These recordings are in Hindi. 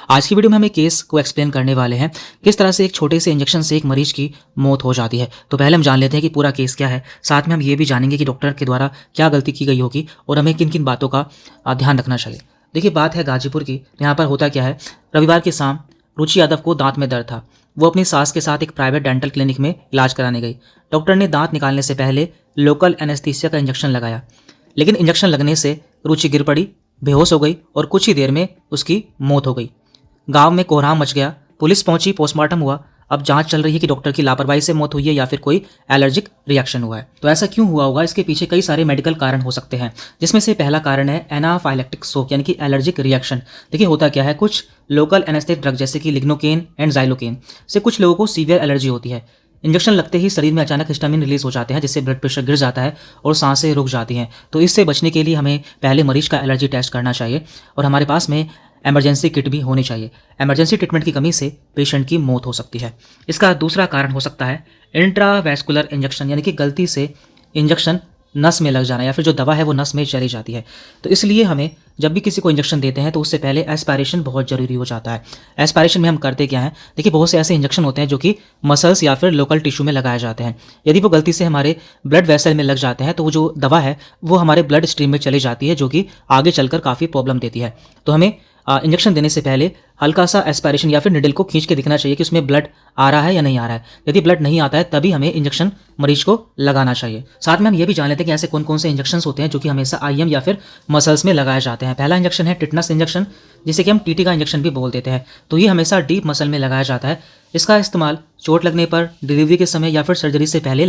आज की वीडियो में हम एक केस को एक्सप्लेन करने वाले हैं, किस तरह से एक छोटे से इंजेक्शन से एक मरीज की मौत हो जाती है। तो पहले हम जान लेते हैं कि पूरा केस क्या है, साथ में हम ये भी जानेंगे कि डॉक्टर के द्वारा क्या गलती की गई होगी और हमें किन किन बातों का ध्यान रखना चाहिए। देखिए, बात है गाजीपुर की। यहाँ पर होता क्या है, रविवार की शाम रुचि यादव को दांत में दर्द था। वो अपनी सास के साथ एक प्राइवेट डेंटल क्लिनिक में इलाज कराने गई। डॉक्टर ने दांत निकालने से पहले लोकल एनेस्थीसिया का इंजेक्शन लगाया, लेकिन इंजेक्शन लगने से रुचि गिर पड़ी, बेहोश हो गई और कुछ ही देर में उसकी मौत हो गई। गांव में कोहराम मच गया। पुलिस पहुंची, पोस्टमार्टम हुआ। अब जांच चल रही है कि डॉक्टर की लापरवाही से मौत हुई है या फिर कोई एलर्जिक रिएक्शन हुआ है। तो ऐसा क्यों हुआ होगा, इसके पीछे कई सारे मेडिकल कारण हो सकते हैं, जिसमें से पहला कारण है एनाफाइलेक्टिक शॉक यानी कि एलर्जिक रिएक्शन। देखिए, होता क्या है, कुछ लोकल एनेस्थेटिक ड्रग जैसे कि लिग्नोकेन एंड जाइलोकेन से कुछ लोगों को सीवियर एलर्जी होती है। इंजेक्शन लगते ही शरीर में अचानक हिस्टामिन रिलीज हो जाते हैं, जिससे ब्लड प्रेशर गिर जाता है और सांसें रुक जाती हैं। तो इससे बचने के लिए हमें पहले मरीज का एलर्जी टेस्ट करना चाहिए और हमारे पास में इमरजेंसी किट भी होनी चाहिए। इमरजेंसी ट्रीटमेंट की कमी से पेशेंट की मौत हो सकती है। इसका दूसरा कारण हो सकता है इंट्रावैस्कुलर इंजेक्शन, यानी कि गलती से इंजेक्शन नस में लग जाना या फिर जो दवा है वो नस में चली जाती है। तो इसलिए हमें जब भी किसी को इंजेक्शन देते हैं तो उससे पहले एस्पायरेशन बहुत जरूरी हो जाता है। एस्पायरेशन में हम करते क्या है, देखिए, बहुत से ऐसे इंजेक्शन होते हैं जो कि मसल्स या फिर लोकल टिश्यू में लगाए जाते हैं। यदि वो गलती से हमारे ब्लड वेसल में लग जाते हैं तो वो जो दवा है वो हमारे ब्लड स्ट्रीम में चली जाती है, जो कि आगे चलकर काफ़ी प्रॉब्लम देती है। तो हमें इंजेक्शन देने से पहले हल्का सा एस्पायरेशन या फिर निडल को खींच के दिखना चाहिए कि उसमें ब्लड आ रहा है या नहीं आ रहा है। यदि ब्लड नहीं आता है तभी हमें इंजेक्शन मरीज को लगाना चाहिए। साथ में हम ये भी जान लेते हैं कि ऐसे कौन कौन से इंजेक्शन होते हैं जो कि हमेशा आईएम या फिर मसल्स में लगाए जाते हैं। पहला इंजेक्शन है टिटनस इंजेक्शन, जिसे कि हम टीटी का इंजेक्शन भी बोल देते हैं। तो ये हमेशा डीप मसल में लगाया जाता है। इसका इस्तेमाल चोट लगने पर, डिलीवरी के समय या फिर सर्जरी से पहले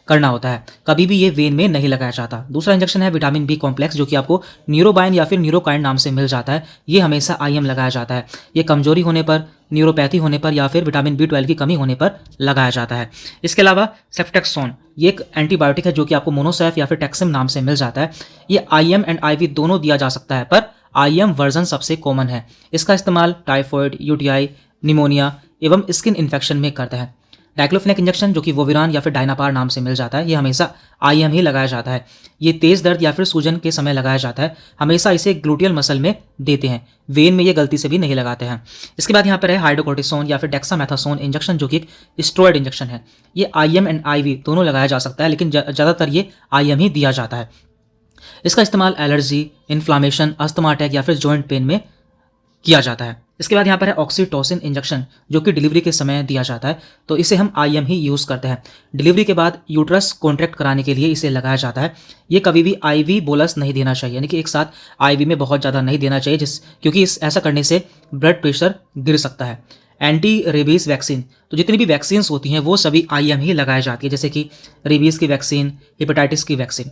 करना होता है। कभी भी ये वेन में नहीं लगाया जाता। दूसरा इंजेक्शन है विटामिन बी कॉम्प्लेक्स, जो कि आपको न्यूरोबाइन या फिर न्यूरोकाइन नाम से मिल जाता है। ये हमेशा आईएम लगाया जाता है। ये कमजोरी होने पर, न्यूरोपैथी होने पर या फिर विटामिन B12 की कमी होने पर लगाया जाता है। इसके अलावा सेफ्टेक्सोन, ये एक एंटीबायोटिक है जो कि आपको मोनोसेफ या फिर टैक्सिम नाम से मिल जाता है। ये आईएम एंड आईवी दोनों दिया जा सकता है, पर आईएम वर्जन सबसे कॉमन है। इसका इस्तेमाल टाइफॉइड, यूटीआई, निमोनिया एवं स्किन इन्फेक्शन में करता है। डाइक्लोफेनेक इंजेक्शन, जो कि वोविरान या फिर डायनापार नाम से मिल जाता है, ये हमेशा आईएम ही लगाया जाता है। ये तेज दर्द या फिर सूजन के समय लगाया जाता है। हमेशा इसे ग्लूटियल मसल में देते हैं, वेन में ये गलती से भी नहीं लगाते हैं। इसके बाद यहाँ पर है हाइड्रोकोर्टिसोन या फिर डेक्सामेथासोन इंजेक्शन, जो कि एक स्टेरॉइड इंजेक्शन है। ये आईएम एंड आईवी दोनों लगाया जा सकता है, लेकिन ज़्यादातर ये आईएम ही दिया जाता है। इसका इस्तेमाल एलर्जी, इन्फ्लामेशन, अस्थमा अटैक या फिर जॉइंट पेन में किया जाता है। इसके बाद यहाँ पर है ऑक्सीटोसिन इंजेक्शन, जो कि डिलीवरी के समय दिया जाता है। तो इसे हम आईएम ही यूज़ करते हैं। डिलीवरी के बाद यूट्रस कॉन्ट्रैक्ट कराने के लिए इसे लगाया जाता है। ये कभी भी आईवी बोलस नहीं देना चाहिए, यानी कि एक साथ आईवी में बहुत ज़्यादा नहीं देना चाहिए, क्योंकि ऐसा करने से ब्लड प्रेशर गिर सकता है। एंटी रेबीज वैक्सीन, तो जितनी भी वैक्सीन्स होती हैं वो सभी आईएम ही लगाई जाती है, जैसे कि रेबीज़ की वैक्सीन, हेपेटाइटिस की वैक्सीन।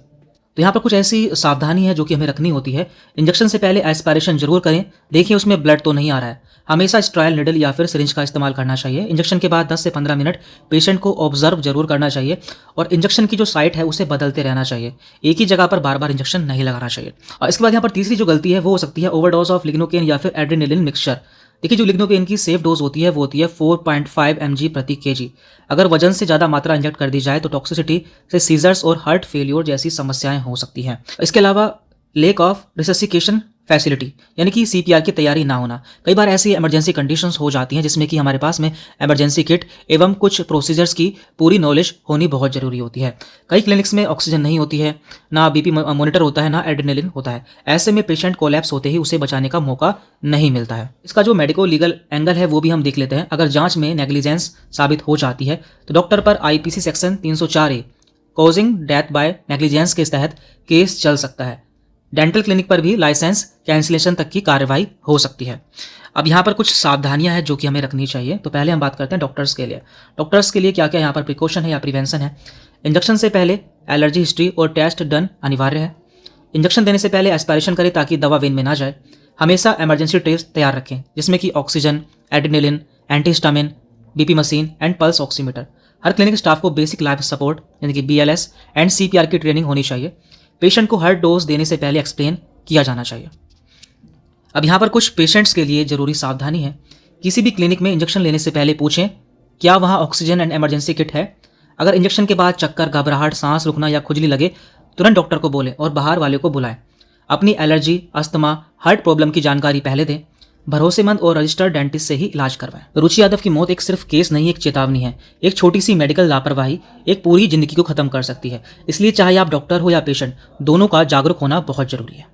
तो यहाँ पर कुछ ऐसी सावधानी है जो कि हमें रखनी होती है। इंजेक्शन से पहले एस्पायरेशन जरूर करें, देखिए उसमें ब्लड तो नहीं आ रहा है। हमेशा स्ट्रायल निडल या फिर सिरिंज का इस्तेमाल करना चाहिए। इंजेक्शन के बाद 10 से 15 मिनट पेशेंट को ऑब्जर्व जरूर करना चाहिए और इंजेक्शन की जो साइट है उसे बदलते रहना चाहिए। एक ही जगह पर बार बार इंजेक्शन नहीं लगाना चाहिए। और इसके बाद यहाँ पर तीसरी जो गलती है वो हो सकती है ओवरडोज ऑफ लिग्नोकेन या फिर एड्रेनालिन मिक्सचर। देखिए, जो लिग्नोकेन की सेफ डोज होती है वो होती है 4.5 mg प्रति kg। अगर वजन से ज़्यादा मात्रा इंजेक्ट कर दी जाए तो टॉक्सिसिटी से सीजर्स और हार्ट फेलियर जैसी समस्याएं हो सकती हैं। इसके अलावा लेक ऑफ रिससिकेशन फैसिलिटी, यानी कि सीपीआर की तैयारी ना होना। कई बार ऐसी इमरजेंसी कंडीशंस हो जाती हैं जिसमें कि हमारे पास में इमरजेंसी किट एवं कुछ प्रोसीजर्स की पूरी नॉलेज होनी बहुत ज़रूरी होती है। कई क्लिनिक्स में ऑक्सीजन नहीं होती है, ना बीपी मॉनिटर होता है, ना एड्रेनालिन होता है। ऐसे में पेशेंट कोलैप्स होते ही उसे बचाने का मौका नहीं मिलता है। इसका जो मेडिको लीगल एंगल है वो भी हम देख लेते हैं। अगर जाँच में नेग्लिजेंस साबित हो जाती है तो डॉक्टर पर IPC section 304A causing death by negligence के तहत केस चल सकता है। डेंटल क्लिनिक पर भी लाइसेंस कैंसिलेशन तक की कार्रवाई हो सकती है। अब यहाँ पर कुछ सावधानियां हैं जो कि हमें रखनी चाहिए। तो पहले हम बात करते हैं डॉक्टर्स के लिए। डॉक्टर्स के लिए क्या क्या यहाँ पर प्रिकॉशन है या प्रिवेंशन है। इंजेक्शन से पहले एलर्जी हिस्ट्री और टेस्ट डन अनिवार्य है। इंजेक्शन देने से पहले एस्पायरेशन करें ताकि दवा वेन में ना जाए। हमेशा इमरजेंसी ट्रेस तैयार रखें, जिसमें कि oxygen, adrenaline, antihistamine, BP machine and pulse oximeter. Her clinic staff को बेसिक लाइफ सपोर्ट यानी कि BLS एंड CPR की ट्रेनिंग होनी चाहिए। पेशेंट को हर डोज देने से पहले एक्सप्लेन किया जाना चाहिए। अब यहाँ पर कुछ पेशेंट्स के लिए जरूरी सावधानी है। किसी भी क्लिनिक में इंजेक्शन लेने से पहले पूछें क्या वहाँ ऑक्सीजन एंड इमरजेंसी किट है। अगर इंजेक्शन के बाद चक्कर, घबराहट, सांस रुकना या खुजली लगे तुरंत डॉक्टर को बोलें और बाहर वाले को बुलाएं। अपनी एलर्जी, अस्थमा, हार्ट प्रॉब्लम की जानकारी पहले दें। भरोसेमंद और रजिस्टर्ड डेंटिस्ट से ही इलाज करवाएं। रुचि यादव की मौत एक सिर्फ केस नहीं, एक चेतावनी है। एक छोटी सी मेडिकल लापरवाही एक पूरी जिंदगी को खत्म कर सकती है। इसलिए चाहे आप डॉक्टर हो या पेशेंट, दोनों का जागरूक होना बहुत जरूरी है।